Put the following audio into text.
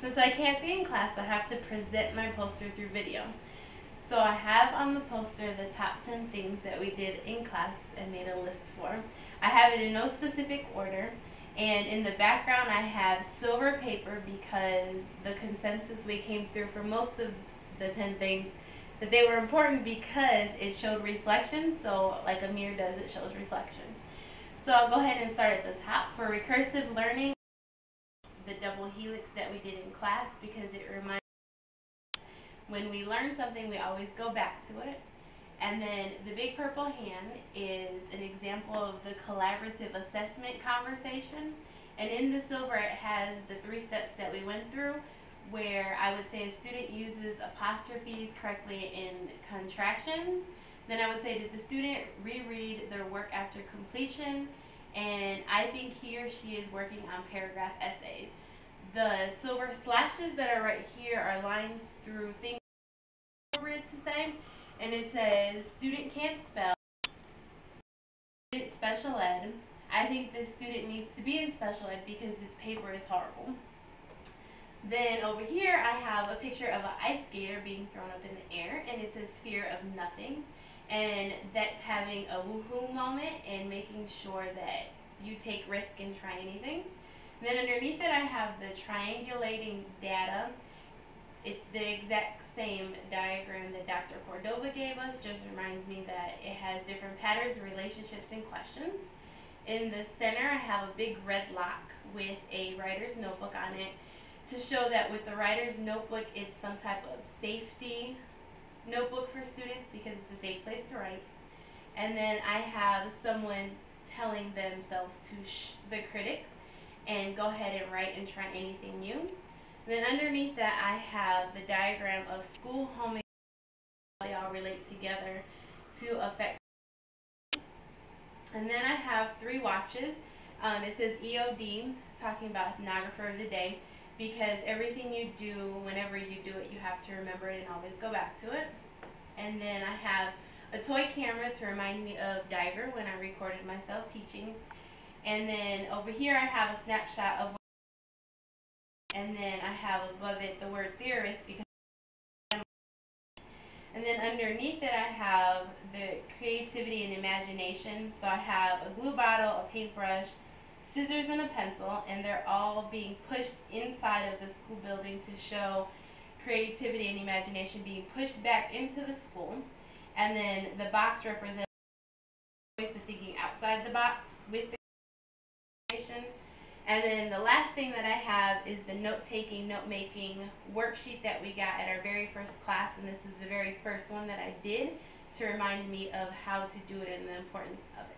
Since I can't be in class, I have to present my poster through video. So I have on the poster the top 10 things that we did in class and made a list for. I have it in no specific order, and in the background I have silver paper because the consensus we came through for most of the 10 things that they were important because it showed reflection, so like a mirror does, it shows reflection. So I'll go ahead and start at the top. For recursive learning, the double helix that we did in class because it reminds when we learn something we always go back to it. And then the big purple hand is an example of the collaborative assessment conversation. And in the silver it has the 3 steps that we went through, where I would say a student uses apostrophes correctly in contractions. Then I would say, did the student reread their work after completion? And I think he or she is working on paragraph essays. The silver slashes that are right here are lines through things appropriate to say. And it says, student can't spell, special ed. I think this student needs to be in special ed because this paper is horrible. Then over here I have a picture of an ice skater being thrown up in the air, and it says fear of nothing. And that's having a woohoo moment and making sure that you take risk and try anything. And then underneath it I have the triangulating data. It's the exact same diagram that Dr. Cordova gave us, just reminds me that it has different patterns, relationships, and questions. In the center I have a big red lock with a writer's notebook on it to show that with the writer's notebook it's some type of safety notebook for students because it's a safe place to write. And then I have someone telling themselves to the critic and go ahead and write and try anything new. And then underneath that I have the diagram of school, home, and how they all relate together to affect. And then I have 3 watches. It says EOD, talking about ethnographer of the day, because everything you do, whenever you do it, you have to remember it and always go back to it. And then I have a toy camera to remind me of Diver when I recorded myself teaching. And then over here I have a snapshot of, and then I have above it the word theorist because. And then underneath it I have the creativity and imagination. So I have a glue bottle, a paintbrush, scissors, and a pencil, and they're all being pushed inside of the school building to show creativity and imagination being pushed back into the school. And then the box represents the choice of thinking outside the box with the imagination. And then the last thing that I have is the note-taking, note-making worksheet that we got at our very first class, and this is the very first one that I did to remind me of how to do it and the importance of it.